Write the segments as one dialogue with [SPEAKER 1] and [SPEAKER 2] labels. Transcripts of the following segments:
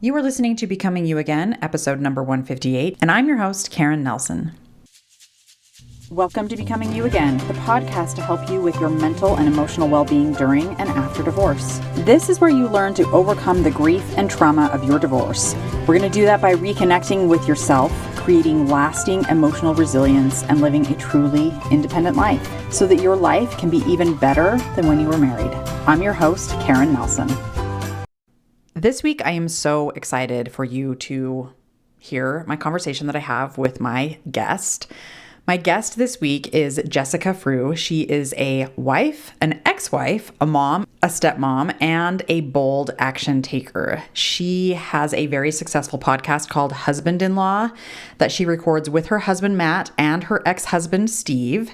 [SPEAKER 1] You are listening to Becoming You Again, episode number 158, and I'm your host, Karen Nelson. Welcome to Becoming You Again, the podcast to help you with your mental and emotional well-being during and after divorce. This is where you learn to overcome the grief and trauma of your divorce. We're going to do that by reconnecting with yourself, creating lasting emotional resilience, and living a truly independent life so that your life can be even better than when you were married. I'm your host, Karen Nelson. This week, I am so excited for you to hear my conversation that I have with my guest. My guest this week is Jessica Frew. She is a wife, an ex-wife, a mom, a stepmom, and a bold action taker. She has a very successful podcast called Husband-in-Law that she records with her husband, Matt, and her ex-husband, Steve.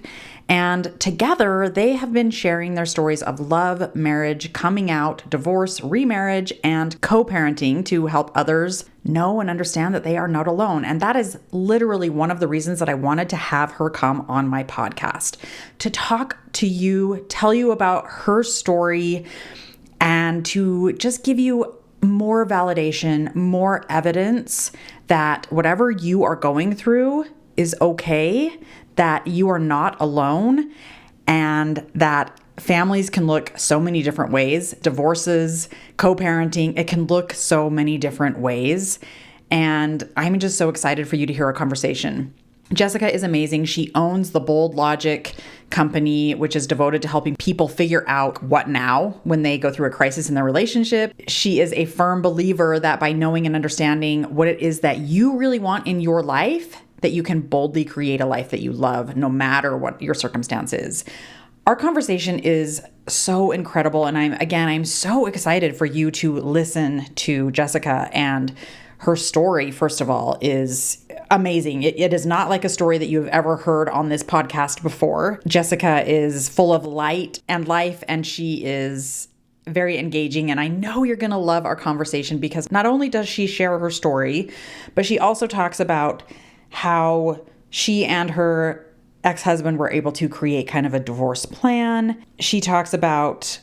[SPEAKER 1] And together, they have been sharing their stories of love, marriage, coming out, divorce, remarriage, and co-parenting to help others know and understand that they are not alone. And that is literally one of the reasons that I wanted to have her come on my podcast, to talk to you, tell you about her story, and to just give you more validation, more evidence that whatever you are going through is okay, that you are not alone, and that families can look so many different ways. Divorces, co-parenting, it can look so many different ways. And I'm just so excited for you to hear our conversation. Jessica is amazing. She owns the Bold Logic company, which is devoted to helping people figure out what now when they go through a crisis in their relationship. She is a firm believer that by knowing and understanding what it is that you really want in your life, that you can boldly create a life that you love, no matter what your circumstance is. Our conversation is so incredible, and I'm so excited for you to listen to Jessica. And her story, first of all, is amazing. It is not like a story that you have ever heard on this podcast before. Jessica is full of light and life, and she is very engaging. And I know you're going to love our conversation because not only does she share her story, but she also talks about how she and her ex-husband were able to create kind of a divorce plan. She talks about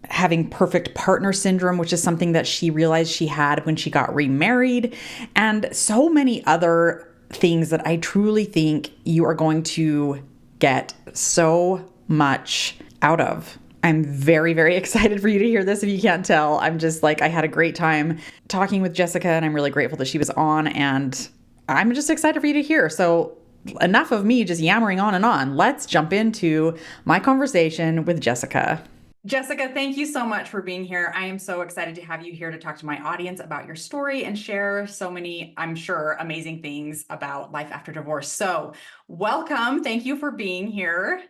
[SPEAKER 1] having perfect partner syndrome, which is something that she realized she had when she got remarried, and so many other things that I truly think you are going to get so much out of. I'm very, very excited for you to hear this. If you can't tell, I'm just like, I had a great time talking with Jessica, and I'm really grateful that she was on, and I'm just excited for you to hear. So enough of me just yammering on and on. Let's jump into my conversation with Jessica. Jessica, thank you so much for being here. I am so excited to have you here to talk to my audience about your story and share so many, I'm sure, amazing things about life after divorce. So welcome. Thank you for being here.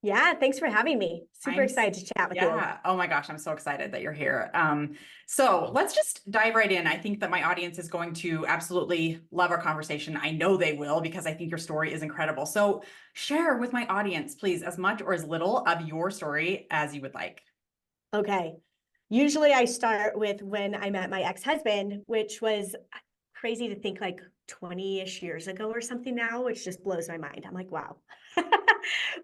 [SPEAKER 2] Yeah, thanks for having me. Super excited to chat with you.
[SPEAKER 1] Yeah. Oh my gosh, I'm so excited that you're here. So let's just dive right in. I think that my audience is going to absolutely love our conversation. I know they will because I think your story is incredible. So share with my audience, please, as much or as little of your story as you would like.
[SPEAKER 2] Okay. Usually I start with when I met my ex-husband, which was crazy to think like 20-ish years ago or something now, which just blows my mind. I'm like, wow.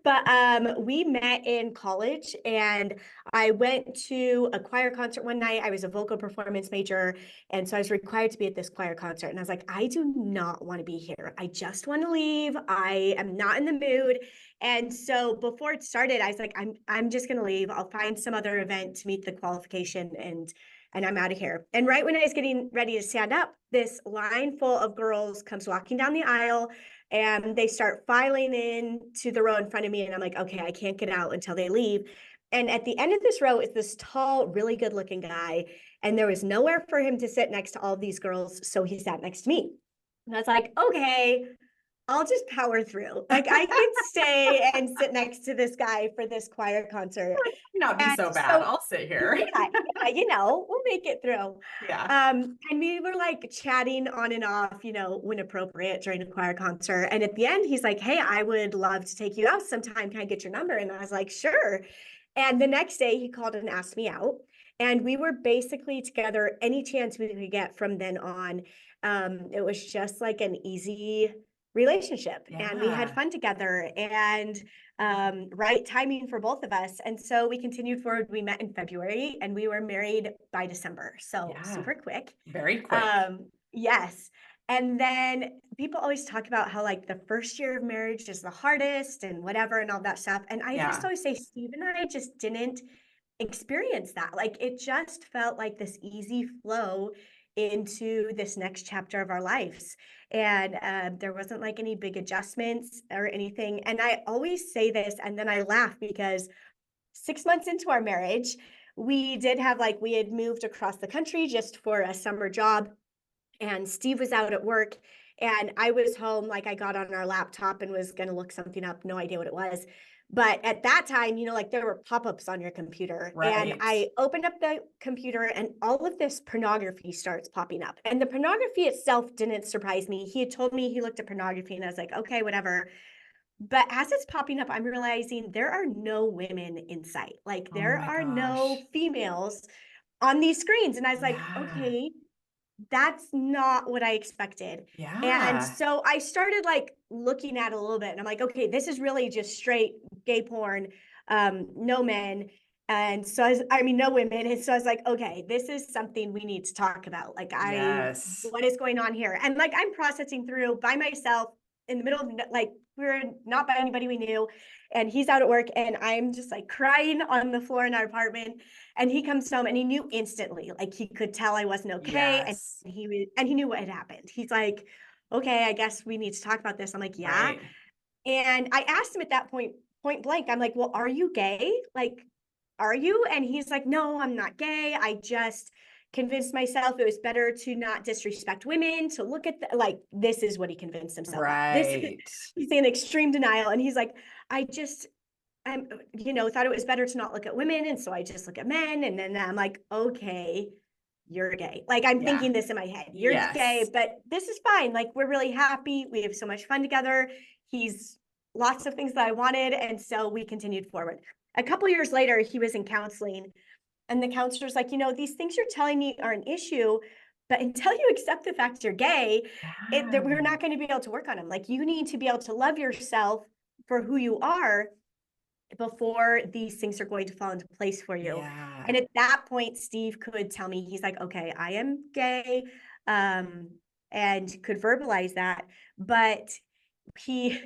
[SPEAKER 2] But we met in college, and I went to a choir concert one night. I was a vocal performance major, and so I was required to be at this choir concert. And I was like, I do not want to be here. I just want to leave. I am not in the mood. And so before it started, I was like, I'm just going to leave. I'll find some other event to meet the qualification, and I'm out of here. And right when I was getting ready to stand up, this line full of girls comes walking down the aisle, and they start filing in to the row in front of me. And I'm like, okay, I can't get out until they leave. And at the end of this row is this tall, really good looking guy. And there was nowhere for him to sit next to all of these girls. So he sat next to me. And I was like, okay, I'll just power through. Like, I can stay and sit next to this guy for this choir concert.
[SPEAKER 1] Not be so bad. I'll sit here.
[SPEAKER 2] Yeah, we'll make it through.
[SPEAKER 1] Yeah.
[SPEAKER 2] And we were like chatting on and off, when appropriate during a choir concert. And at the end, he's like, hey, I would love to take you out sometime. Can I get your number? And I was like, sure. And the next day he called and asked me out. And we were basically together any chance we could get from then on. It was just like an easy relationship, and we had
[SPEAKER 1] Yeah.
[SPEAKER 2] fun together, and right timing for both of us. And so we continued forward. We met in February and we were married by December. So
[SPEAKER 1] Yeah.
[SPEAKER 2] super quick.
[SPEAKER 1] Very quick.
[SPEAKER 2] Yes. And then people always talk about how like the first year of marriage is the hardest and whatever and all that stuff. And I just
[SPEAKER 1] Yeah.
[SPEAKER 2] always say Steve and I just didn't experience that. Like it just felt like this easy flow into this next chapter of our lives. And there wasn't like any big adjustments or anything. And I always say this and then I laugh because 6 months into our marriage, we did have like, we had moved across the country just for a summer job. And Steve was out at work and I was home. Like I got on our laptop and was going to look something up, no idea what it was. But at that time, like there were pop-ups on your computer, and
[SPEAKER 1] Right.
[SPEAKER 2] I opened up the computer and all of this pornography starts popping up. And the pornography itself didn't surprise me. He had told me he looked at pornography and I was like, okay, whatever. But as it's popping up, I'm realizing there are no women in sight. Like
[SPEAKER 1] Oh
[SPEAKER 2] there
[SPEAKER 1] my
[SPEAKER 2] are
[SPEAKER 1] gosh.
[SPEAKER 2] no females on these screens. And I was like,
[SPEAKER 1] Yeah.
[SPEAKER 2] okay, that's not what I expected. And
[SPEAKER 1] Yeah.
[SPEAKER 2] so I started like looking at it a little bit and I'm like, okay, this is really just straight gay porn, no men. And so I mean, no women. And so I was like, okay, this is something we need to talk about. Like
[SPEAKER 1] Yes.
[SPEAKER 2] what is going on here? And like, I'm processing through by myself in the middle of like, we're not by anybody we knew. And he's out at work and I'm just like crying on the floor in our apartment. And he comes home and he knew instantly, like he could tell I wasn't okay. And
[SPEAKER 1] Yes.
[SPEAKER 2] he knew what had happened. He's like, okay, I guess we need to talk about this. I'm like, yeah.
[SPEAKER 1] Right.
[SPEAKER 2] And I asked him at that point blank, I'm like, well, are you gay? Like, are you? And he's like, no, I'm not gay. I just convinced myself it was better to not disrespect women, to look at like, this is what he convinced himself of.
[SPEAKER 1] Right.
[SPEAKER 2] He's in extreme denial. And he's like, I just, I'm, thought it was better to not look at women. And so I just look at men. And then I'm like, okay, you're gay. Like I'm
[SPEAKER 1] Yeah.
[SPEAKER 2] thinking this in my head. You're gay,
[SPEAKER 1] Yes.
[SPEAKER 2] but this is fine. Like we're really happy. We have so much fun together. He's lots of things that I wanted. And so we continued forward. A couple years later, he was in counseling and the counselor's like, these things you're telling me are an issue, but until you accept the fact you're gay, we're
[SPEAKER 1] Yeah.
[SPEAKER 2] not going to be able to work on them. Like you need to be able to love yourself for who you are before these things are going to fall into place for you.
[SPEAKER 1] Yeah.
[SPEAKER 2] And at that point, Steve could tell me, he's like, okay, I am gay, and could verbalize that. But he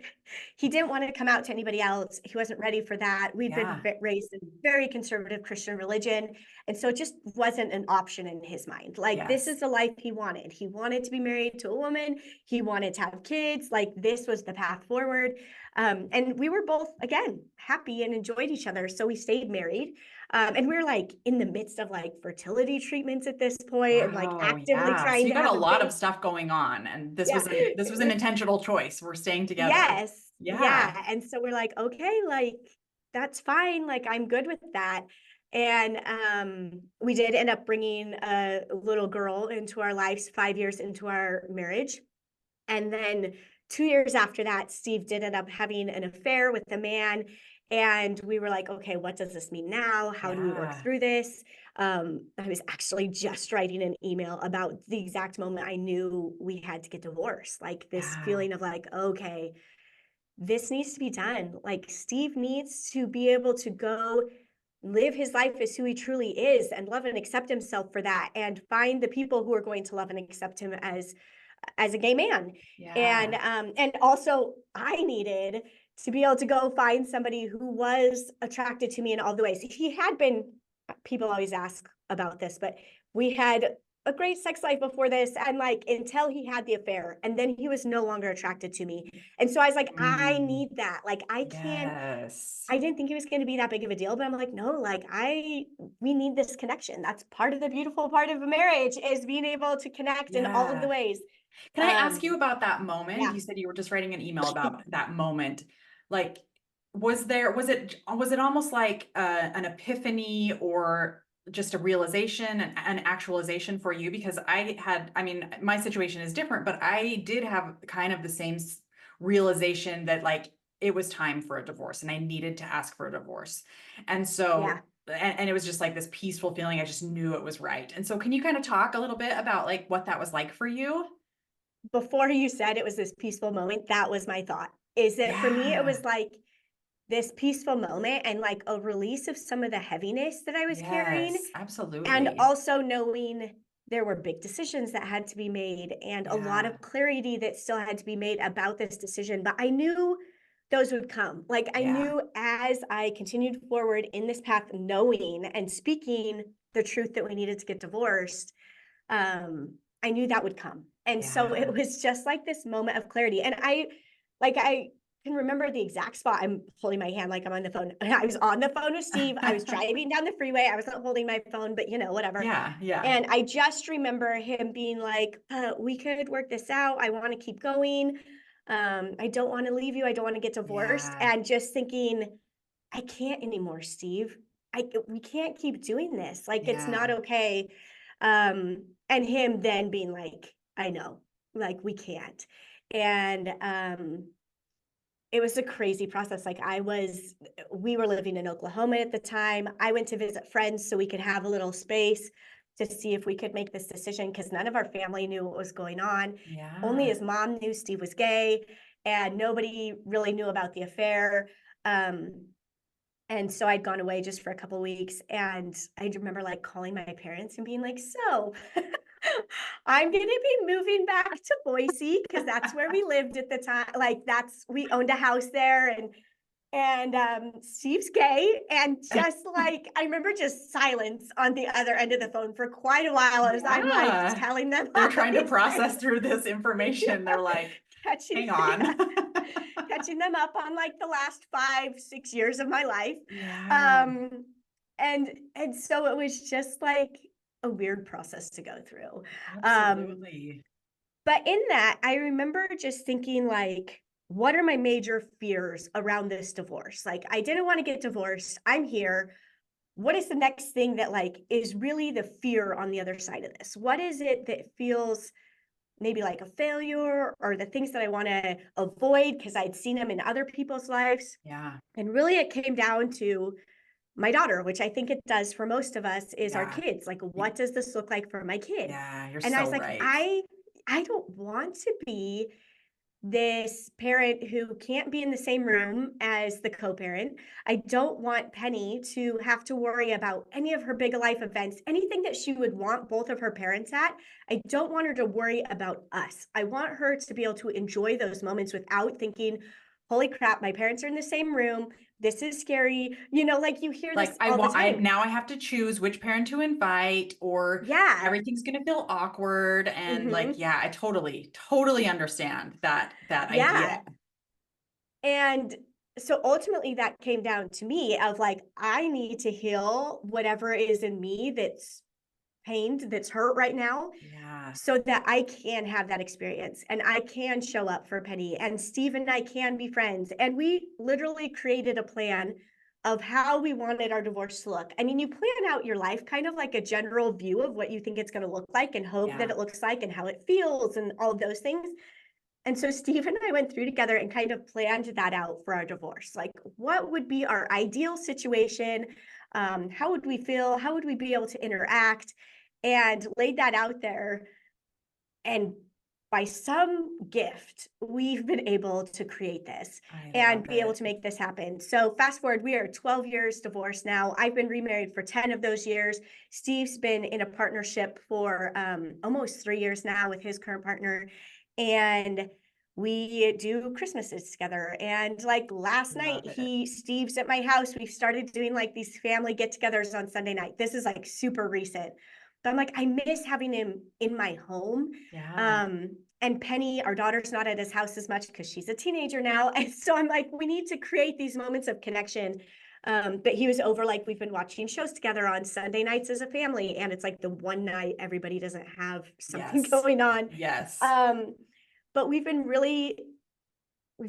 [SPEAKER 2] he didn't want to come out to anybody else. He wasn't ready for that. We've been
[SPEAKER 1] Yeah.
[SPEAKER 2] raised in very conservative Christian religion, and so it just wasn't an option in his mind. Like this
[SPEAKER 1] Yes.
[SPEAKER 2] is the life he wanted. He wanted to be married to a woman. He wanted to have kids. Like this was the path forward. And we were both again happy and enjoyed each other, so we stayed married. And we were like in the midst of like fertility treatments at this point, and like
[SPEAKER 1] Wow.
[SPEAKER 2] actively
[SPEAKER 1] Yeah. So
[SPEAKER 2] trying
[SPEAKER 1] you
[SPEAKER 2] to
[SPEAKER 1] got a
[SPEAKER 2] have a
[SPEAKER 1] lot of
[SPEAKER 2] baby.
[SPEAKER 1] stuff going on, and this
[SPEAKER 2] Yeah,
[SPEAKER 1] was an intentional choice. We're staying together.
[SPEAKER 2] yes,
[SPEAKER 1] Yeah.
[SPEAKER 2] yeah. And so we're like, okay, like that's fine. Like I'm good with that. And we did end up bringing a little girl into our lives 5 years into our marriage. And then 2 years after that, Steve did end up having an affair with a man. And we were like, okay, what does this mean now? How do we work
[SPEAKER 1] Yeah.
[SPEAKER 2] through this? I was actually just writing an email about the exact moment I knew we had to get divorced. Like this
[SPEAKER 1] Yeah.
[SPEAKER 2] feeling of like, okay, this needs to be done. Like Steve needs to be able to go live his life as who he truly is and love and accept himself for that, and find the people who are going to love and accept him as a gay man.
[SPEAKER 1] Yeah.
[SPEAKER 2] And also I needed to be able to go find somebody who was attracted to me in all the ways. He had been, people always ask about this, but we had a great sex life before this, and like until he had the affair, and then he was no longer attracted to me. And so I was like, I
[SPEAKER 1] Mm.
[SPEAKER 2] need that. Like I can't,
[SPEAKER 1] Yes.
[SPEAKER 2] I didn't think it was going to be that big of a deal, but I'm like, no, like we need this connection. That's part of the beautiful part of a marriage, is being able to connect in all of the
[SPEAKER 1] Yeah.
[SPEAKER 2] ways.
[SPEAKER 1] Can I ask you about that moment?
[SPEAKER 2] Yeah.
[SPEAKER 1] You said you were just writing an email about that moment. Like, was it almost like an epiphany or just a realization, an actualization for you? Because I mean, my situation is different, but I did have kind of the same realization that like it was time for a divorce and I needed to ask for a divorce. And
[SPEAKER 2] Yeah.
[SPEAKER 1] so and it was just like this peaceful feeling. I just knew it was right. And so can you kind of talk a little bit about like what that was like for you?
[SPEAKER 2] before you said it was this peaceful moment, that was my thought. Is that for me, it
[SPEAKER 1] Yeah.
[SPEAKER 2] was like this peaceful moment and like a release of some of the heaviness that I was carrying.
[SPEAKER 1] Yes,
[SPEAKER 2] And
[SPEAKER 1] absolutely.
[SPEAKER 2] also knowing there were big decisions that had to be made and a lot
[SPEAKER 1] Yeah.
[SPEAKER 2] of clarity that still had to be made about this decision. But I knew those would come. Like I
[SPEAKER 1] Yeah.
[SPEAKER 2] knew as I continued forward in this path, knowing and speaking the truth that we needed to get divorced, I knew that would come. And so
[SPEAKER 1] Yeah.
[SPEAKER 2] it was just like this moment of clarity. And I can remember the exact spot. I'm holding my hand like I'm on the phone. I was on the phone with Steve. I was driving down the freeway. I was not holding my phone, but whatever.
[SPEAKER 1] Yeah. Yeah.
[SPEAKER 2] And I just remember him being like, we could work this out. I want to keep going. I don't want to leave you. I don't want to get divorced.
[SPEAKER 1] Yeah.
[SPEAKER 2] And just thinking, I can't anymore, Steve. We can't keep doing this. Like it's not
[SPEAKER 1] Yeah.
[SPEAKER 2] okay. And him then being like, I know, like we can't. And it was a crazy process. Like we were living in Oklahoma at the time. I went to visit friends so we could have a little space to see if we could make this decision because none of our family knew what was going on. Only
[SPEAKER 1] Yeah.
[SPEAKER 2] his mom knew Steve was gay, and nobody really knew about the affair. Um, and so I'd gone away just for a couple of weeks, and I remember like calling my parents and being like, "So, I'm going to be moving back to Boise because that's where we lived at the time. Like we owned a house there, and Steve's gay, and just like I remember just silence on the other end of the phone for quite a while as I'm like
[SPEAKER 1] Yeah.
[SPEAKER 2] telling them
[SPEAKER 1] They're
[SPEAKER 2] all
[SPEAKER 1] trying to
[SPEAKER 2] these
[SPEAKER 1] process
[SPEAKER 2] things.
[SPEAKER 1] through this information. They're like, hang on.
[SPEAKER 2] Yeah, catching them up on like the last 5-6 years of my life.
[SPEAKER 1] Yeah.
[SPEAKER 2] Um, and so it was just like a weird process to go through. Um,
[SPEAKER 1] Absolutely.
[SPEAKER 2] but in that, I remember just thinking like, what are my major fears around this divorce? Like, I didn't want to get divorced. I'm here. What is the next thing that like is really the fear on the other side of this? What is it that feels maybe like a failure or the things that I want to avoid because I'd seen them in other people's lives?
[SPEAKER 1] Yeah.
[SPEAKER 2] And really it came down to my daughter, which I think it does for most of us, is our
[SPEAKER 1] Yeah.
[SPEAKER 2] kids. Like, what does this look like for my kid?
[SPEAKER 1] Yeah. You're
[SPEAKER 2] And I
[SPEAKER 1] so
[SPEAKER 2] was like,
[SPEAKER 1] right.
[SPEAKER 2] I don't want to be this parent who can't be in the same room as the co-parent. I don't want Penny to have to worry about any of her big life events, anything that she would want both of her parents at. I don't want her to worry about us. I want her to be able to enjoy those moments without thinking, holy crap, my parents are in the same room. This is scary. Like you hear
[SPEAKER 1] Like
[SPEAKER 2] this all the
[SPEAKER 1] I
[SPEAKER 2] time.
[SPEAKER 1] now I have to choose which parent to invite, or
[SPEAKER 2] Yeah.
[SPEAKER 1] everything's going to feel awkward. And like,
[SPEAKER 2] Mm-hmm.
[SPEAKER 1] yeah, I totally understand that
[SPEAKER 2] Yeah.
[SPEAKER 1] idea.
[SPEAKER 2] And so ultimately that came down to me of like, I need to heal whatever is in me that's pained, that's hurt right now,
[SPEAKER 1] Yeah.
[SPEAKER 2] so that I can have that experience and I can show up for Penny and Steve and I can be friends. And we literally created a plan of how we wanted our divorce to look. I mean, you plan out your life kind of like a general view of what you think it's going to look like and hope that
[SPEAKER 1] Yeah.
[SPEAKER 2] it looks like and how it feels and all of those things. And so Steve and I went through together and kind of planned that out for our divorce. Like, what would be our ideal situation? How would we feel? How would we be able to interact? And laid that out there. And by some gift, we've been able to create this
[SPEAKER 1] I
[SPEAKER 2] and
[SPEAKER 1] love
[SPEAKER 2] be able
[SPEAKER 1] it.
[SPEAKER 2] to make this happen. So fast forward, we are 12 years divorced now. I've been remarried for 10 of those years. Steve's been in a partnership for almost 3 years now with his current partner. And we do Christmases together. And like last night,
[SPEAKER 1] Love it.
[SPEAKER 2] Steve's at my house. We've started doing like these family get-togethers on Sunday night. This is like super recent. But I'm like, I miss having him in my home.
[SPEAKER 1] Yeah.
[SPEAKER 2] And Penny, our daughter's not at his house as much because she's a teenager now. And so I'm like, we need to create these moments of connection. But he was over, like we've been watching shows together on Sunday nights as a family. And it's like the one night everybody doesn't have something
[SPEAKER 1] Yes.
[SPEAKER 2] going on.
[SPEAKER 1] Yes.
[SPEAKER 2] But we've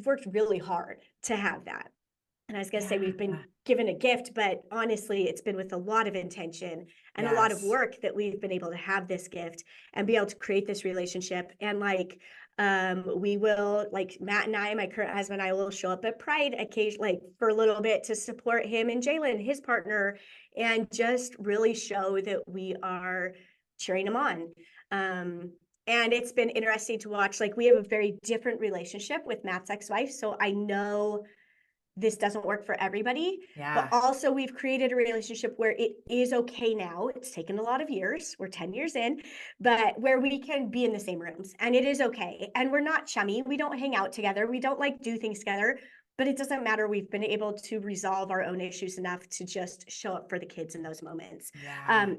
[SPEAKER 2] worked really hard to have that. And I was going to say we've been
[SPEAKER 1] Yeah.
[SPEAKER 2] given a gift, but honestly, it's been with a lot of intention and a lot of
[SPEAKER 1] Yes.
[SPEAKER 2] work that we've been able to have this gift and be able to create this relationship. And like, we will, like Matt and I, my current husband, I will show up at Pride occasionally, like for a little bit to support him and Jalen, his partner, and just really show that we are cheering him on. And it's been interesting to watch. Like, we have a very different relationship with Matt's ex-wife. So I know this doesn't work for everybody, but also we've created a relationship where it is okay now. It's taken a lot of years. We're 10 years in, but where we can be in the same rooms and it is okay. And we're not chummy. We don't hang out together. We don't like do things together, but it doesn't matter. We've been able to resolve our own issues enough to just show up for the kids in those moments.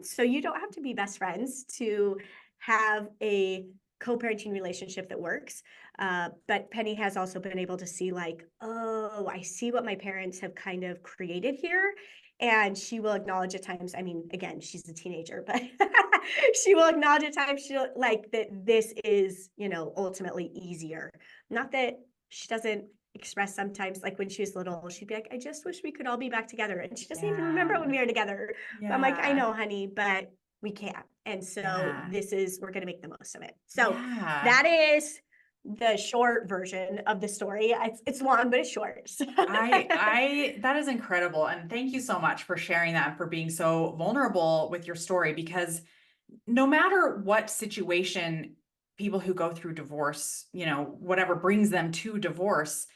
[SPEAKER 2] So you don't have to be best friends to have a co-parenting relationship that works. But Penny has also been able to see, like, oh, I see what my parents have kind of created here. And she will acknowledge at times, I mean, again, she's a teenager, but she will acknowledge at times, she'll like that this is, ultimately easier. Not that she doesn't express sometimes, like when she was little, she'd be like, I just wish we could all be back together. And she doesn't even remember when we were together. But I'm like, I know, honey, but we can't. And so we're going to make the most of it. So that is the short version of the story. It's long, but it's short.
[SPEAKER 1] That is incredible. And thank you so much for sharing that, for being so vulnerable with your story, because no matter what situation people who go through divorce, whatever brings them to divorce,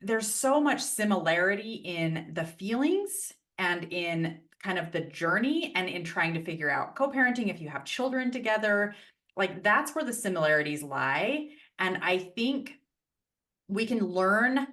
[SPEAKER 1] there's so much similarity in the feelings and in kind of the journey and in trying to figure out co-parenting if you have children together. Like, that's where the similarities lie. And I think we can learn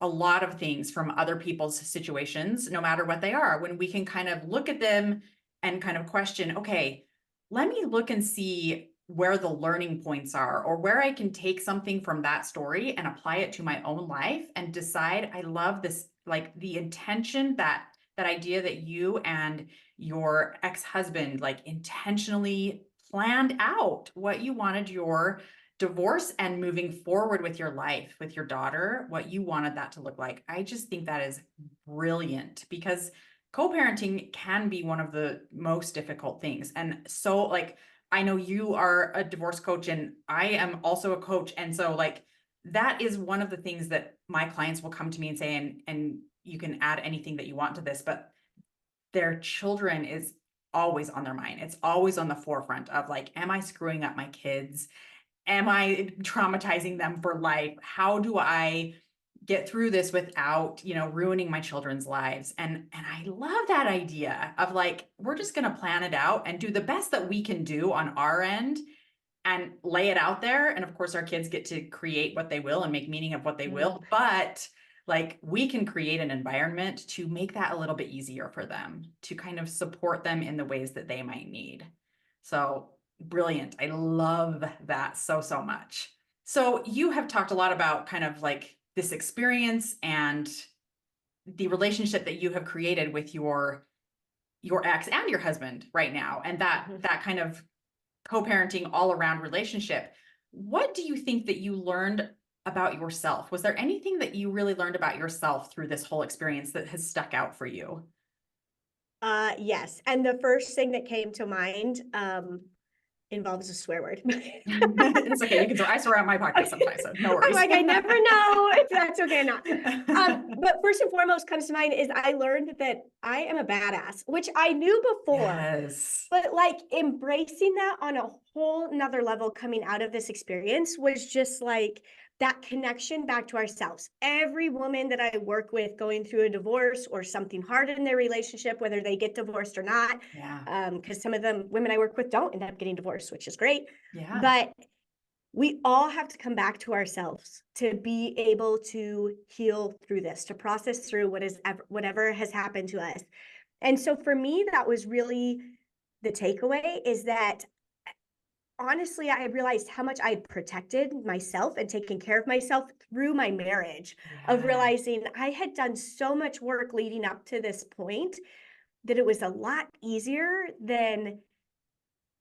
[SPEAKER 1] a lot of things from other people's situations, no matter what they are, when we can kind of look at them and kind of question, okay, let me look and see where the learning points are, or where I can take something from that story and apply it to my own life and decide, I love this, like the intention, that idea that you and your ex-husband like intentionally planned out what you wanted your divorce and moving forward with your life, with your daughter, what you wanted that to look like. I just think that is brilliant, because co-parenting can be one of the most difficult things. And so, like, I know you are a divorce coach and I am also a coach. And so, like, that is one of the things that my clients will come to me and say, and you can add anything that you want to this, but their children is always on their mind. It's always on the forefront of, like, am I screwing up my kids? Am I traumatizing them for life? How do I get through this without, ruining my children's lives? And I love that idea of, like, we're just going to plan it out and do the best that we can do on our end and lay it out there. And of course, our kids get to create what they will and make meaning of what they will. But, like, we can create an environment to make that a little bit easier for them, to kind of support them in the ways that they might need. So brilliant. I love that so, so much. So you have talked a lot about kind of like this experience and the relationship that you have created with your ex and your husband right now, and that kind of co-parenting all around relationship. What do you think that you learned about yourself? Was there anything that you really learned about yourself through this whole experience that has stuck out for you?
[SPEAKER 2] Yes. And the first thing that came to mind, involves a swear word.
[SPEAKER 1] It's okay. You can throw, I swear out my podcast sometimes, so no worries.
[SPEAKER 2] I'm like, I never know if that's okay or not. But first and foremost comes to mind is I learned that I am a badass, which I knew before.
[SPEAKER 1] Yes.
[SPEAKER 2] But like embracing that on a whole nother level coming out of this experience was just like that connection back to ourselves. Every woman that I work with going through a divorce or something hard in their relationship, whether they get divorced or not, because some of them women I work with don't end up getting divorced, which is great. But we all have to come back to ourselves to be able to heal through this, to process through whatever has happened to us. And so for me, that was really the takeaway, is that honestly, I realized how much I had protected myself and taken care of myself through my marriage, of realizing I had done so much work leading up to this point that it was a lot easier than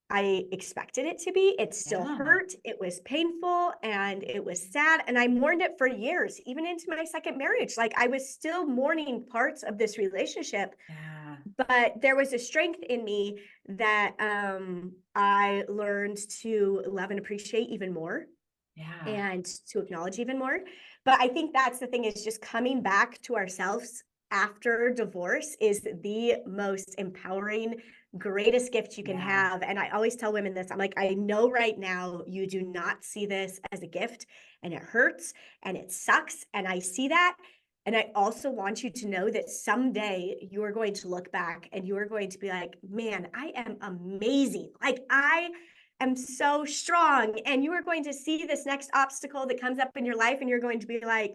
[SPEAKER 2] I expected it to be. It still hurt. It was painful and it was sad. And I mourned it for years, even into my second marriage. Like, I was still mourning parts of this relationship. But there was a strength in me that I learned to love and appreciate even more, and to acknowledge even more. But I think that's the thing, is just coming back to ourselves after divorce is the most empowering greatest gift you can have. And I always tell women this. I'm like, I know right now you do not see this as a gift, and it hurts and it sucks. And I see that. And I also want you to know that someday you are going to look back and you are going to be like, man, I am amazing. Like, I am so strong. And you are going to see this next obstacle that comes up in your life, and you're going to be like,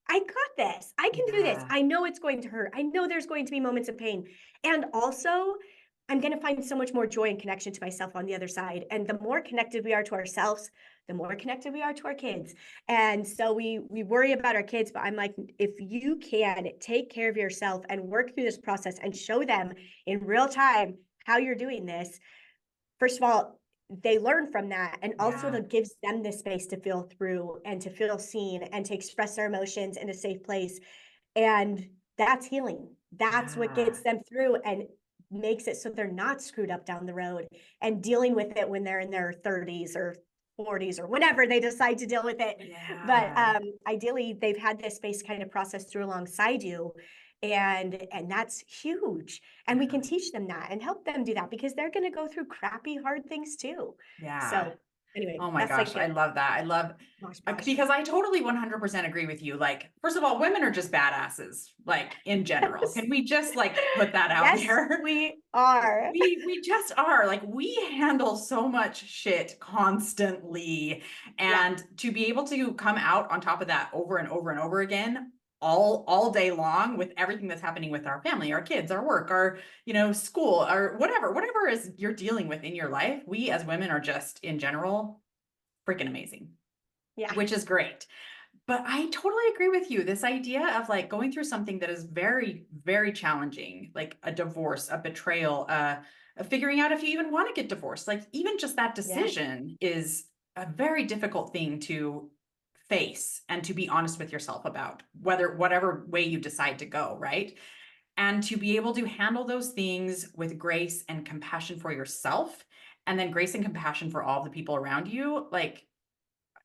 [SPEAKER 2] I got this. I can do this. I know it's going to hurt. I know there's going to be moments of pain. And also, I'm going to find so much more joy and connection to myself on the other side. And the more connected we are to ourselves, the more connected we are to our kids. And so we worry about our kids, but I'm like, if you can take care of yourself and work through this process and show them in real time how you're doing this, first of all, they learn from that. And also it gives them the space to feel through and to feel seen and to express their emotions in a safe place. And that's healing. That's what gets them through and makes it so they're not screwed up down the road and dealing with it when they're in their 30s or 40s or whenever they decide to deal with it. But ideally, they've had this space kind of process through alongside you. And that's huge. And we can teach them that and help them do that, because they're going to go through crappy, hard things too. So anyway,
[SPEAKER 1] oh my gosh, I love that. I love, because I totally 100% agree with you. Like, first of all, women are just badasses, like in general. Can we just like put that out there?
[SPEAKER 2] We are.
[SPEAKER 1] We just are. Like, we handle so much shit constantly. And to be able to come out on top of that over and over and over again, all day long, with everything that's happening with our family, our kids, our work, our, school, or whatever is you're dealing with in your life, we as women are just in general freaking amazing. Which is great. But I totally agree with you. This idea of like going through something that is very, very challenging, like a divorce, a betrayal, figuring out if you even want to get divorced, like even just that decision is a very difficult thing to face and to be honest with yourself about, whatever way you decide to go, right? And to be able to handle those things with grace and compassion for yourself, and then grace and compassion for all the people around you, like,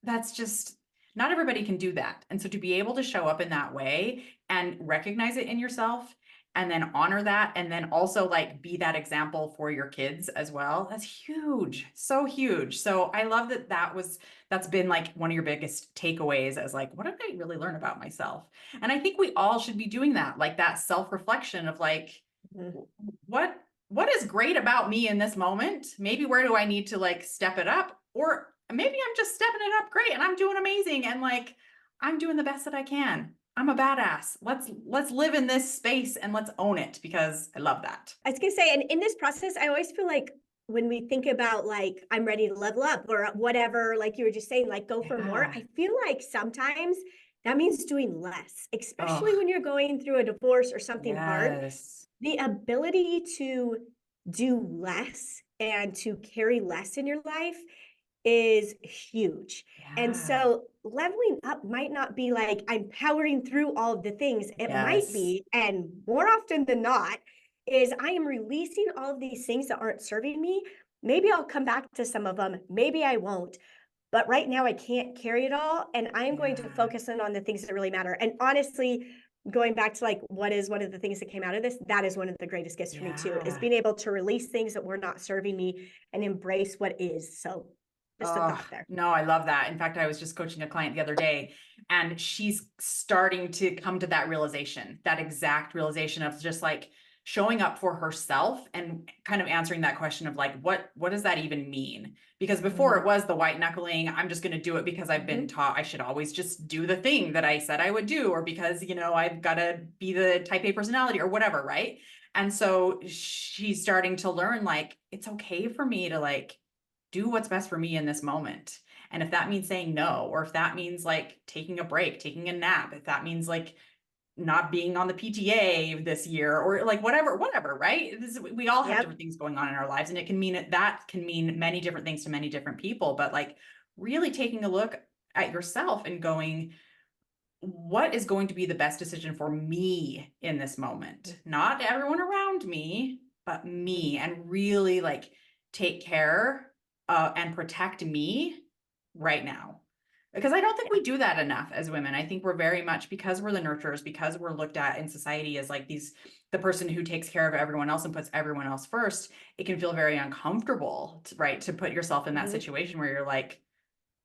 [SPEAKER 1] that's just, not everybody can do that. And so to be able to show up in that way and recognize it in yourself and then honor that, and then also like be that example for your kids as well, that's huge. So huge. So I love that that's been like one of your biggest takeaways, as like, what did I really learn about myself? And I think we all should be doing that, like that self-reflection of like, what is great about me in this moment? Maybe where do I need to like step it up? Or maybe I'm just stepping it up great and I'm doing amazing and like I'm doing the best that I can. I'm a badass. Let's live in this space and let's own it, because I love that.
[SPEAKER 2] I was gonna say, and in this process, I always feel like when we think about like, I'm ready to level up or whatever, like you were just saying, like go for more, I feel like sometimes that means doing less, especially when you're going through a divorce or something hard. The ability to do less and to carry less in your life is huge. And so leveling up might not be like I'm powering through all of the things. It might be, and more often than not, is I am releasing all of these things that aren't serving me. Maybe I'll come back to some of them, maybe I won't. But right now I can't carry it all. And I'm going to focus in on the things that really matter. And honestly, going back to like, what is one of the things that came out of this? That is one of the greatest gifts for me too, is being able to release things that were not serving me and embrace what is. So just a thought there.
[SPEAKER 1] No, I love that. In fact, I was just coaching a client the other day, and she's starting to come to that realization, that exact realization of just like showing up for herself and kind of answering that question of like, what does that even mean? Because before it was the white knuckling, I'm just going to do it because I've been taught I should always just do the thing that I said I would do, or because, I've got to be the type A personality or whatever. Right. And so she's starting to learn, like, it's okay for me to like do what's best for me in this moment. And if that means saying no, or if that means like taking a break, taking a nap, if that means like not being on the PTA this year, or like whatever, right? We all have different things going on in our lives, and it can mean that can mean many different things to many different people. But like really taking a look at yourself and going, what is going to be the best decision for me in this moment? Not everyone around me, but me, and really like take care and protect me right now. Because I don't think we do that enough as women. I think we're very much, because we're the nurturers, because we're looked at in society as like the person who takes care of everyone else and puts everyone else first, it can feel very uncomfortable, right? To put yourself in that
[SPEAKER 2] Mhm.
[SPEAKER 1] situation where you're like,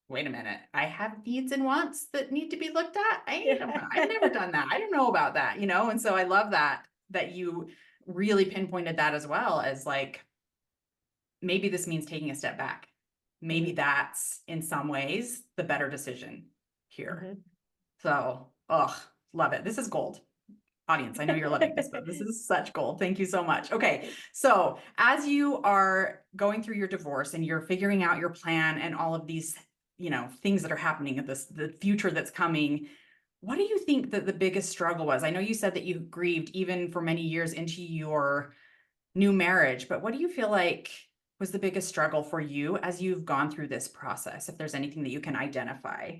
[SPEAKER 1] wait a minute, I have needs and wants that need to be looked at.
[SPEAKER 2] Yeah.
[SPEAKER 1] I've never done that. I don't know about that, you know? And so I love that you really pinpointed that as well, as like, maybe this means taking a step back. Maybe
[SPEAKER 2] Mhm.
[SPEAKER 1] that's in some ways the better decision here.
[SPEAKER 2] Mhm.
[SPEAKER 1] So, ugh, love it. This is gold. Audience, I know you're loving this, but this is such gold. Thank you so much. Okay, so as you are going through your divorce and you're figuring out your plan and all of these, things that are happening at the future that's coming, what do you think that the biggest struggle was? I know you said that you grieved even for many years into your new marriage, but what do you feel like was the biggest struggle for you as you've gone through this process? If there's anything that you can identify.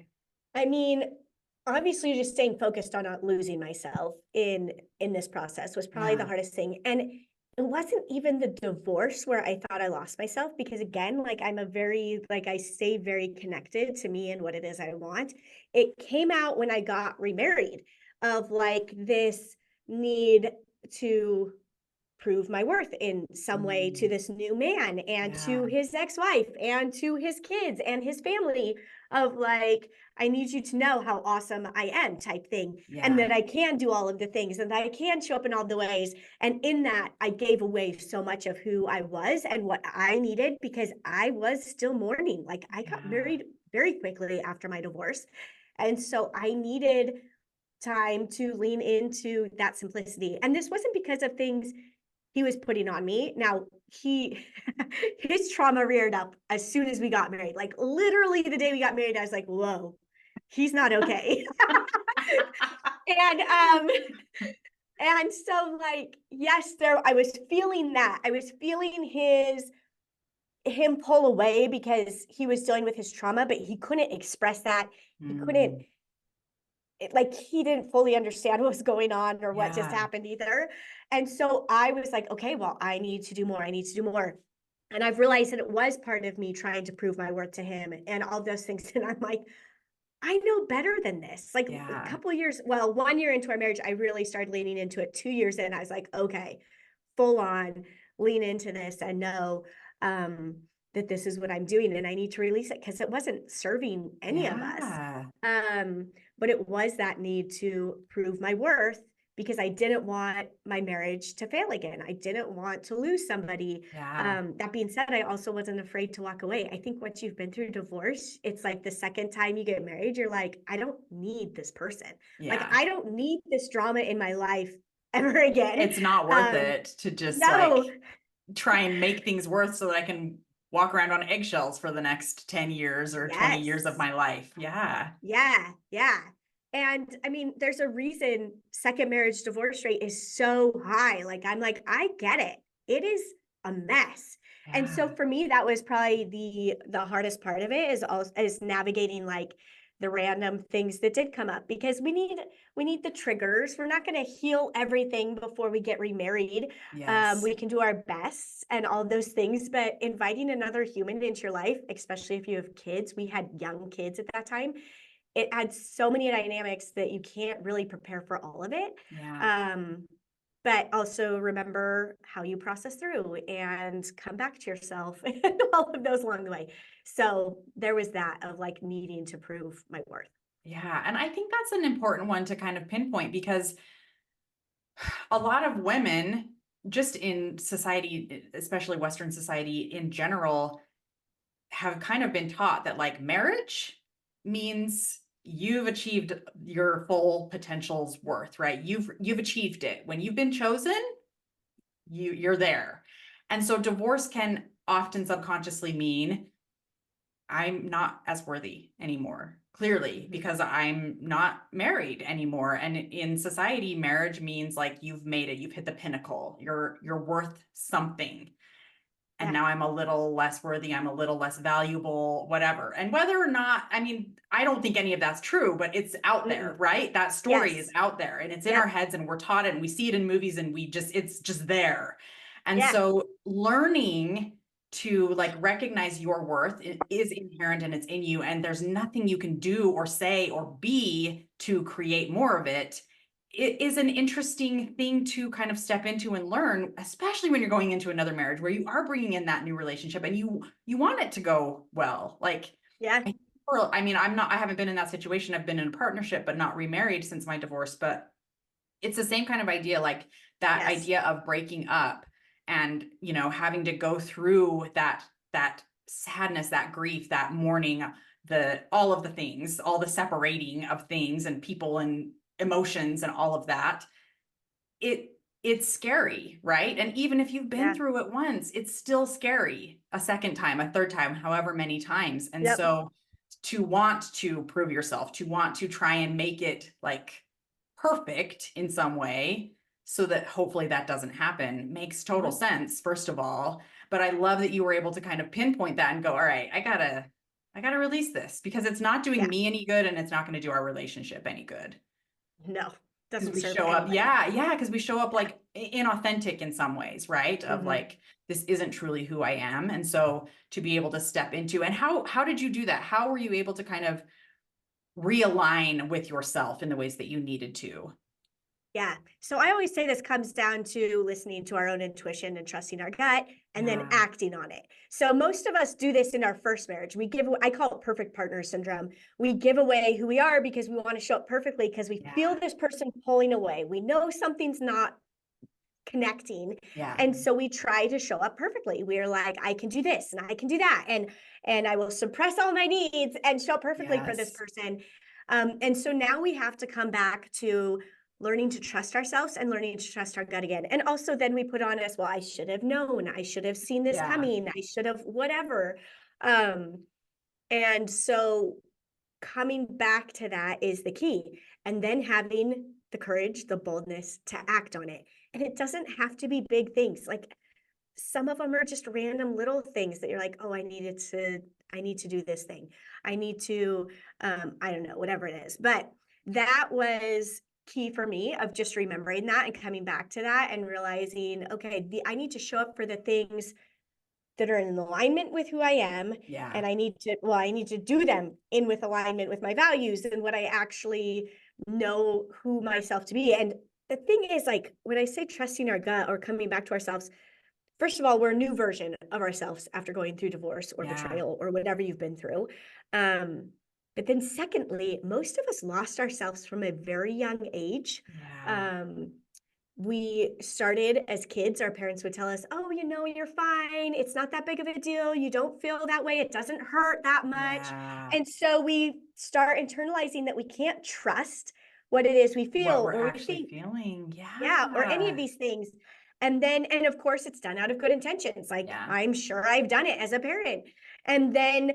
[SPEAKER 2] I mean, obviously just staying focused on not losing myself in this process was probably the
[SPEAKER 1] Yeah.
[SPEAKER 2] hardest thing. And it wasn't even the divorce where I thought I lost myself, because again, like I'm a very, like I stay very connected to me and what it is I want. It came out when I got remarried, of like this need to prove my worth in some way to
[SPEAKER 1] Mm,
[SPEAKER 2] this new man and to
[SPEAKER 1] yeah.
[SPEAKER 2] his ex-wife and to his kids and his family, of like, I need you to know how awesome I am type thing, and
[SPEAKER 1] Yeah.
[SPEAKER 2] that I can do all of the things and that I can show up in all the ways. And in that, I gave away so much of who I was and what I needed, because I was still mourning. Like I got
[SPEAKER 1] Yeah.
[SPEAKER 2] married very quickly after my divorce. And so I needed time to lean into that simplicity. And this wasn't because of things he was putting on me. Now, he his trauma reared up as soon as we got married. Like literally the day we got married, I was like, whoa, he's not okay. and and so like, yes, there I was feeling that. I was feeling him pull away because he was dealing with his trauma, but he couldn't express that. He couldn't,
[SPEAKER 1] Mm,
[SPEAKER 2] like he didn't fully understand what was going on or what just
[SPEAKER 1] yeah.
[SPEAKER 2] happened either. And so I was like, okay, well, I need to do more. I need to do more. And I've realized that it was part of me trying to prove my worth to him and all those things. And I'm like, I know better than this. Like a
[SPEAKER 1] Yeah.
[SPEAKER 2] couple of years, well, 1 year into our marriage, I really started leaning into it. 2 years in, I was like, okay, full on lean into this and know um, that this is what I'm doing and I need to release it, because it wasn't serving any of us.
[SPEAKER 1] Yeah.
[SPEAKER 2] Um, but it was that need to prove my worth, because I didn't want my marriage to fail again. I didn't want to lose somebody.
[SPEAKER 1] Yeah.
[SPEAKER 2] That being said, I also wasn't afraid to walk away. I think once you've been through divorce, it's like the second time you get married, you're like, I don't need this person. Like,
[SPEAKER 1] Yeah.
[SPEAKER 2] I don't need this drama in my life ever again.
[SPEAKER 1] It's not worth
[SPEAKER 2] Um,
[SPEAKER 1] it to just
[SPEAKER 2] no,
[SPEAKER 1] like try and make things worth so that I can walk around on eggshells for the next 10 years or 20 years of
[SPEAKER 2] yes.
[SPEAKER 1] my life. Yeah.
[SPEAKER 2] Yeah, yeah. And I mean, there's a reason second marriage divorce rate is so high. Like, I'm like, I get it. It is a mess. And so
[SPEAKER 1] Yeah.
[SPEAKER 2] for me, that was probably the hardest part of it, is navigating like the random things that did come up, because we need the triggers. We're not going to heal everything before we get remarried.
[SPEAKER 1] Yes.
[SPEAKER 2] We can do our best and all those things, but inviting another human into your life, especially if you have kids, we had young kids at that time, it adds so many dynamics that you can't really prepare for all of it.
[SPEAKER 1] Yeah.
[SPEAKER 2] Um, but also remember how you process through and come back to yourself and all of those along the way. So there was that of like needing to prove my worth.
[SPEAKER 1] Yeah. And I think that's an important one to kind of pinpoint, because a lot of women, just in society, especially Western society in general, have kind of been taught that like marriage means you've achieved your full potential's worth, right? You've achieved it. When you've been chosen, you're there. And so divorce can often subconsciously mean I'm not as worthy anymore, clearly,
[SPEAKER 2] Mhm.
[SPEAKER 1] because I'm not married anymore. And in society, marriage means like you've made it, you've hit the pinnacle, you're worth something. And
[SPEAKER 2] Yeah.
[SPEAKER 1] now I'm a little less worthy, I'm a little less valuable, whatever. And whether or not, I mean, I don't think any of that's true, but it's out there,
[SPEAKER 2] Mm-mm.
[SPEAKER 1] right? That story is
[SPEAKER 2] Yes.
[SPEAKER 1] out there and it's in our
[SPEAKER 2] Yep.
[SPEAKER 1] heads and we're taught it and we see it in movies and it's just there. And
[SPEAKER 2] Yeah.
[SPEAKER 1] so learning to like recognize your worth is inherent and it's in you, and there's nothing you can do or say or be to create more of it. It is an interesting thing to kind of step into and learn, especially when you're going into another marriage where you are bringing in that new relationship and you want it to go well. Like,
[SPEAKER 2] Yeah.
[SPEAKER 1] I mean, I haven't been in that situation. I've been in a partnership, but not remarried since my divorce. But it's the same kind of idea, like that
[SPEAKER 2] Yes.
[SPEAKER 1] idea of breaking up and, having to go through that sadness, that grief, that mourning, all of the things, all the separating of things and people and emotions and all of that. It's scary, right? And even if you've been
[SPEAKER 2] Yeah.
[SPEAKER 1] through it once, it's still scary a second time, a third time, however many times. And
[SPEAKER 2] Yep.
[SPEAKER 1] so to want to prove yourself, to want to try and make it like perfect in some way so that hopefully that doesn't happen makes total
[SPEAKER 2] Mhm.
[SPEAKER 1] sense, first of all. But I love that you were able to kind of pinpoint that and go, all right, I gotta release this because it's not doing
[SPEAKER 2] Yeah.
[SPEAKER 1] me any good and it's not going to do our relationship any good.
[SPEAKER 2] No,
[SPEAKER 1] Because
[SPEAKER 2] doesn't
[SPEAKER 1] we
[SPEAKER 2] serve
[SPEAKER 1] show up,
[SPEAKER 2] anybody.
[SPEAKER 1] yeah, because we show up
[SPEAKER 2] Yeah.
[SPEAKER 1] like inauthentic in some ways, right? Of
[SPEAKER 2] Hmm.
[SPEAKER 1] like, this isn't truly who I am. And so to be able to step into, and how did you do that? How were you able to kind of realign with yourself in the ways that you needed to?
[SPEAKER 2] Yeah. So I always say this comes down to listening to our own intuition and trusting our gut and then
[SPEAKER 1] Yeah,
[SPEAKER 2] acting on it. So most of us do this in our first marriage. I call it perfect partner syndrome. We give away who we are because we want to show up perfectly because we feel
[SPEAKER 1] yeah,
[SPEAKER 2] this person pulling away. We know something's not connecting.
[SPEAKER 1] yeah,
[SPEAKER 2] And so we try to show up perfectly. We're like, I can do this and I can do that. And I will suppress all my needs and show up perfectly for this
[SPEAKER 1] yes,
[SPEAKER 2] person. And so now we have to come back to learning to trust ourselves and learning to trust our gut again. And also then we put on us, well, I should have known, I should have seen this
[SPEAKER 1] yeah,
[SPEAKER 2] coming, I should have whatever. And so coming back to that is the key. And then having the courage, the boldness to act on it. And it doesn't have to be big things. Like some of them are just random little things that you're like, oh, I need to do this thing. I need to, I don't know, whatever it is. But that was key for me of just remembering that and coming back to that and realizing, okay, I need to show up for the things that are in alignment with who I am.
[SPEAKER 1] yeah,
[SPEAKER 2] And I need to do them in with alignment with my values and what I actually know who myself to be. And the thing is, like, when I say trusting our gut or coming back to ourselves, first of all, we're a new version of ourselves after going through divorce or
[SPEAKER 1] yeah,
[SPEAKER 2] betrayal or whatever you've been through. Um, but then secondly, most of us lost ourselves from a very young age.
[SPEAKER 1] yeah,
[SPEAKER 2] Um, we started as kids, our parents would tell us, oh, you're fine. It's not that big of a deal. You don't feel that way. It doesn't hurt that much.
[SPEAKER 1] yeah.
[SPEAKER 2] And so we start internalizing that we can't trust what it is we
[SPEAKER 1] What
[SPEAKER 2] feel
[SPEAKER 1] we're
[SPEAKER 2] or we
[SPEAKER 1] actually
[SPEAKER 2] think.
[SPEAKER 1] feeling.
[SPEAKER 2] Yeah, or any of
[SPEAKER 1] Yeah,
[SPEAKER 2] these things. And of course, it's done out of good intentions. Like
[SPEAKER 1] yeah,
[SPEAKER 2] I'm sure I've done it as a parent. And then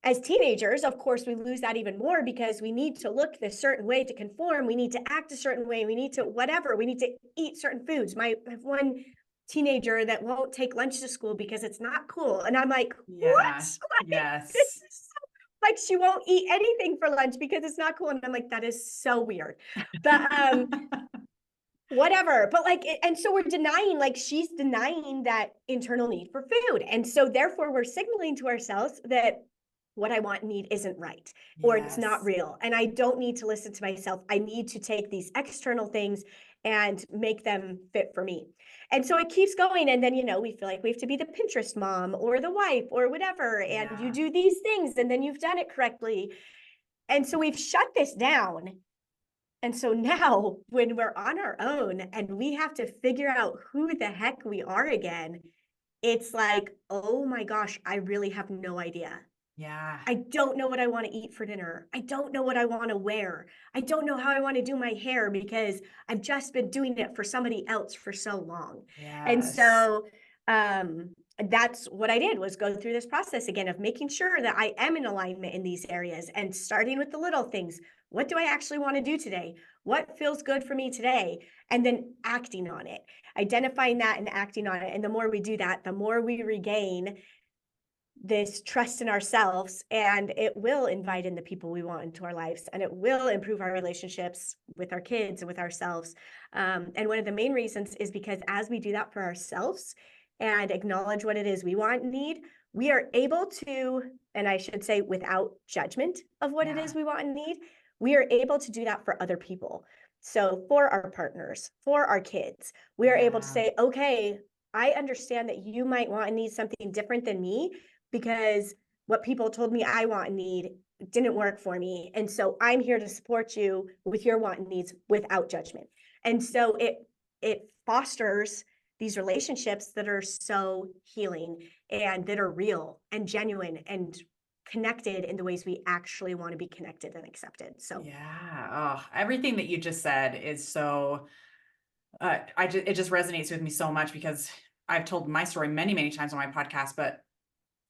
[SPEAKER 2] as teenagers, of course, we lose that even more because we need to look this certain way to conform. We need to act a certain way. We need to whatever. We need to eat certain foods. I have one teenager that won't take lunch to school because it's not cool. And I'm like, what?
[SPEAKER 1] yeah,
[SPEAKER 2] Like, this
[SPEAKER 1] yes.
[SPEAKER 2] is so, like she won't eat anything for lunch because it's not cool. And I'm like, that is so weird. But whatever, but like, and so we're denying, like she's denying that internal need for food, and so therefore we're signaling to ourselves that what I want and need isn't right, or it's not
[SPEAKER 1] Yes,
[SPEAKER 2] real, and I don't need to listen to myself. I need to take these external things and make them fit for me. And so it keeps going, and then we feel like we have to be the Pinterest mom or the wife or whatever, and you
[SPEAKER 1] yeah,
[SPEAKER 2] do these things and then you've done it correctly. And so we've shut this down, and so now, when we're on our own and we have to figure out who the heck we are again, it's like, oh my gosh, I really have no idea.
[SPEAKER 1] yeah,
[SPEAKER 2] I don't know what I want to eat for dinner. I don't know what I want to wear. I don't know how I want to do my hair because I've just been doing it for somebody else for so long. And
[SPEAKER 1] yes,
[SPEAKER 2] so that's what I did, was go through this process again of making sure that I am in alignment in these areas and starting with the little things. What do I actually want to do today? What feels good for me today? And then acting on it, identifying that and acting on it. And the more we do that, the more we regain this trust in ourselves, and it will invite in the people we want into our lives, and it will improve our relationships with our kids and with ourselves. And one of the main reasons is because as we do that for ourselves, and acknowledge what it is we want and need, we are able to, and I should say without judgment of what it is we want and need, we are able to do that for other people. So for our partners, for our kids, we are able to say, okay, I understand that you might want and need something different than me because what people told me I want and need didn't work for me. And so I'm here to support you with your want and needs without judgment. And so it fosters these relationships that are so healing and that are real and genuine and connected in the ways we actually want to be connected and accepted. So
[SPEAKER 1] everything that you just said is so it just resonates with me so much because I've told my story many, many times on my podcast, but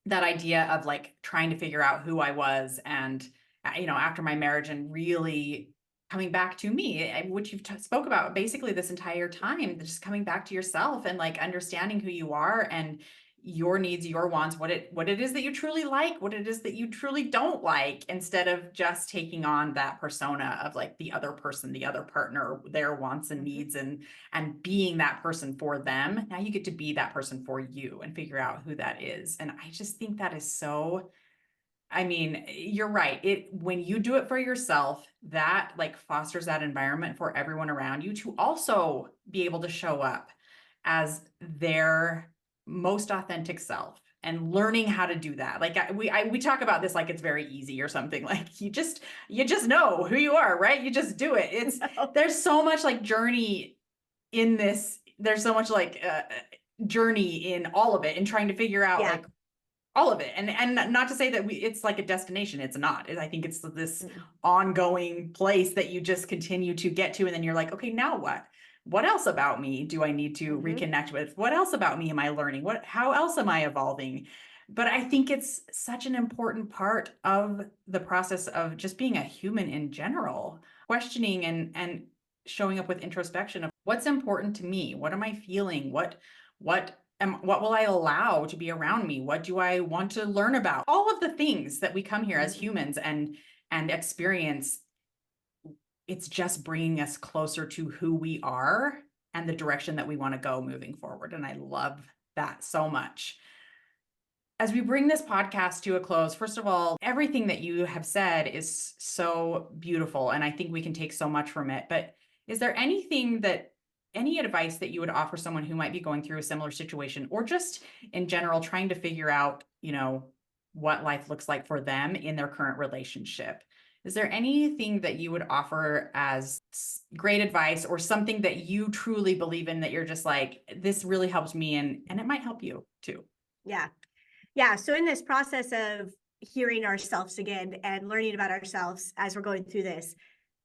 [SPEAKER 1] that idea of like trying to figure out who I was and, after my marriage and really coming back to me, which you've spoke about basically this entire time, just coming back to yourself and like understanding who you are and your needs, your wants, what it is that you truly like, what it is that you truly don't like, instead of just taking on that persona of like the other person, the other partner, their wants and needs, and being that person for them. Now you get to be that person for you and figure out who that is. And I just think that is so, I mean, you're right. When you do it for yourself, that like fosters that environment for everyone around you to also be able to show up as their most authentic self, and learning how to do that. Like we talk about this like it's very easy or something. Like you just know who you are, right? You just do it. There's so much like journey in this. There's so much like journey in all of it, and trying to figure out like all of it. And not to say that it's like a destination. It's not. I think it's this ongoing place that you just continue to get to. And then you're like, okay, now what? What else about me do I need to reconnect with? What else about me am I learning? How else am I evolving? But I think it's such an important part of the process of just being a human in general, questioning and showing up with introspection of what's important to me. What am I feeling? What will I allow to be around me? What do I want to learn about? All of the things that we come here as humans and experience. It's just bringing us closer to who we are and the direction that we want to go moving forward. And I love that so much. As we bring this podcast to a close, first of all, everything that you have said is so beautiful, and I think we can take so much from it. But is there any advice that you would offer someone who might be going through a similar situation, or just in general trying to figure out, what life looks like for them in their current relationship? Is there anything that you would offer as great advice, or something that you truly believe in that you're just like, this really helps me and it might help you too?
[SPEAKER 2] Yeah. So in this process of hearing ourselves again and learning about ourselves as we're going through this,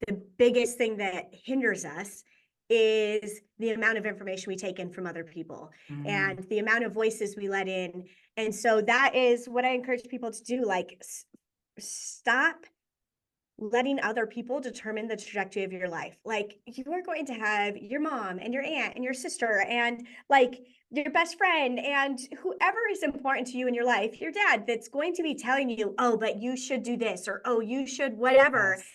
[SPEAKER 2] the biggest thing that hinders us is the amount of information we take in from other people and the amount of voices we let in. And so that is what I encourage people to do. Like, stop letting other people determine the trajectory of your life. Like, you are going to have your mom and your aunt and your sister and like your best friend and whoever is important to you in your life, your dad, that's going to be telling you, oh, but you should do this, or oh, you should whatever.
[SPEAKER 1] Yes.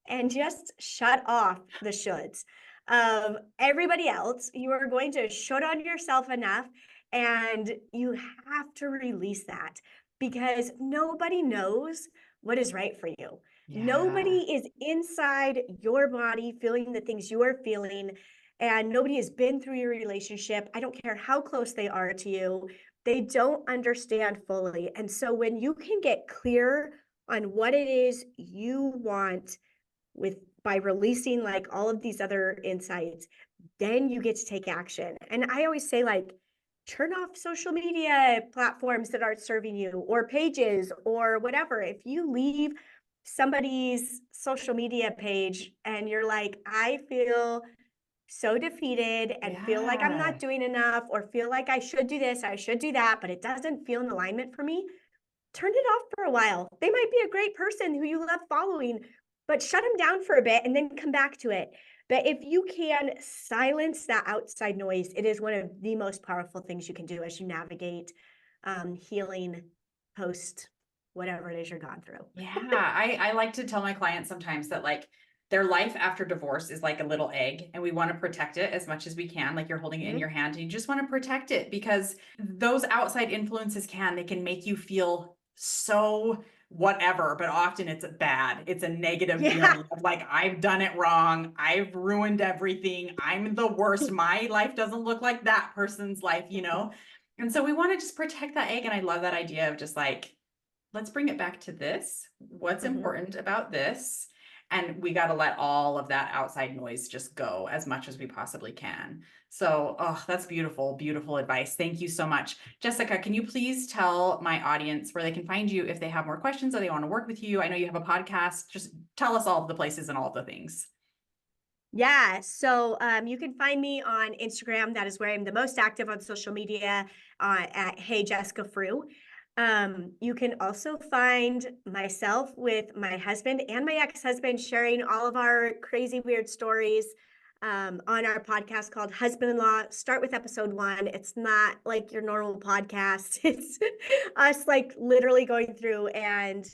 [SPEAKER 2] And just shut off the shoulds of everybody else. You are going to shut on yourself enough, and you have to release that, because nobody knows what is right for you.
[SPEAKER 1] Yeah.
[SPEAKER 2] Nobody is inside your body feeling the things you are feeling, and nobody has been through your relationship. I don't care how close they are to you. They don't understand fully. And so when you can get clear on what it is you want by releasing like all of these other insights, then you get to take action. And I always say, like, turn off social media platforms that aren't serving you, or pages, or whatever. If you leave somebody's social media page and you're like, I feel so defeated and feel like I'm not doing enough, or feel like I should do this, I should do that, but it doesn't feel in alignment for me, turn it off for a while. They might be a great person who you love following, but shut them down for a bit and then come back to it. But if you can silence that outside noise, it is one of the most powerful things you can do as you navigate healing post whatever it is you're gone through.
[SPEAKER 1] Yeah, I like to tell my clients sometimes that like their life after divorce is like a little egg, and we want to protect it as much as we can. Like you're holding it in your hand and you just want to protect it, because those outside influences they can make you feel so whatever, but often it's bad. It's a negative feeling of like, I've done it wrong. I've ruined everything. I'm the worst. My life doesn't look like that person's life, And so we want to just protect that egg. And I love that idea of just like, let's bring it back to this. What's important about this? And we got to let all of that outside noise just go as much as we possibly can. So, that's beautiful, beautiful advice. Thank you so much. Jessica, can you please tell my audience where they can find you if they have more questions or they want to work with you? I know you have a podcast. Just tell us all of the places and all of the things.
[SPEAKER 2] Yeah, so you can find me on Instagram. That is where I'm the most active on social media, at Hey Jessica Frew. You can also find myself with my husband and my ex-husband sharing all of our crazy, weird stories on our podcast called Husband-in-Law. Start with episode 1. It's not like your normal podcast. It's us like literally going through and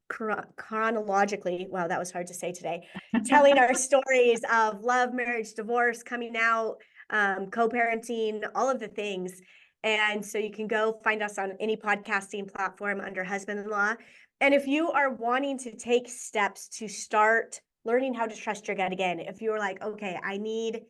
[SPEAKER 2] chronologically, wow, that was hard to say today, telling our stories of love, marriage, divorce, coming out, co-parenting, all of the things. And so you can go find us on any podcasting platform under Husband-in-Law. And if you are wanting to take steps to start learning how to trust your gut again, if you're like, okay, I need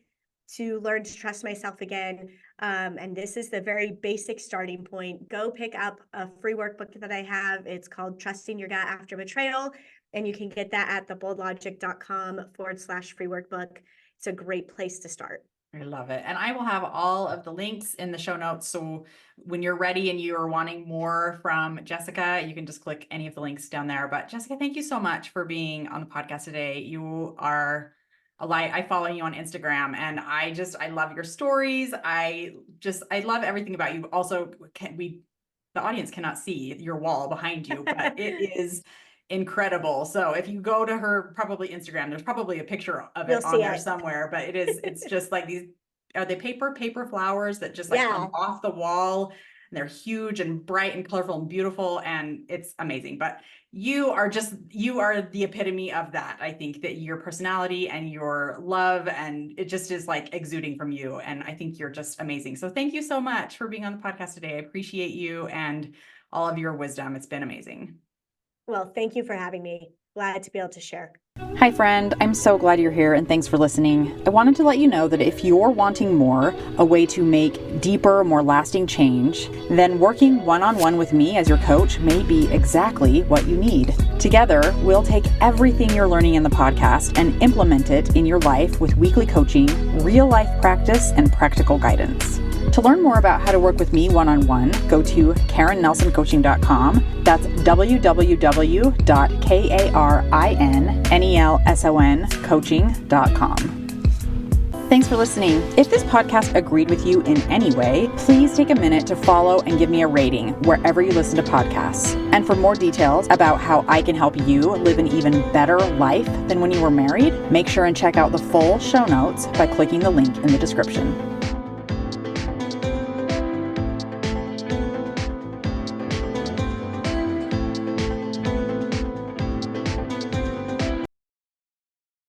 [SPEAKER 2] to learn to trust myself again, and this is the very basic starting point, go pick up a free workbook that I have. It's called Trusting Your Gut After Betrayal. And you can get that at theboldlogic.com/free workbook. It's a great place to start.
[SPEAKER 1] I love it. And I will have all of the links in the show notes. So when you're ready and you're wanting more from Jessica, you can just click any of the links down there. But Jessica, thank you so much for being on the podcast today. You are a light. I follow you on Instagram and I love your stories. I love everything about you. Also, the audience cannot see your wall behind you, but it is incredible. So if you go to her probably Instagram, there's probably a picture of it on there somewhere, but it's just like these, are they paper flowers that just like come off the wall, and they're huge and bright and colorful and beautiful, and it's amazing. But you are the epitome of that. I think that your personality and your love, and it just is like exuding from you. And I think you're just amazing. So thank you so much for being on the podcast today. I appreciate you and all of your wisdom. It's been amazing.
[SPEAKER 2] Well, thank you for having me. Glad to be able to share.
[SPEAKER 1] Hi, friend. I'm so glad you're here and thanks for listening. I wanted to let you know that if you're wanting more, a way to make deeper, more lasting change, then working one-on-one with me as your coach may be exactly what you need. Together, we'll take everything you're learning in the podcast and implement it in your life with weekly coaching, real-life practice, and practical guidance. To learn more about how to work with me one-on-one, go to KarenNelsonCoaching.com. That's www.KarenNelsonCoaching.com. Thanks for listening. If this podcast agreed with you in any way, please take a minute to follow and give me a rating wherever you listen to podcasts. And for more details about how I can help you live an even better life than when you were married, make sure and check out the full show notes by clicking the link in the description.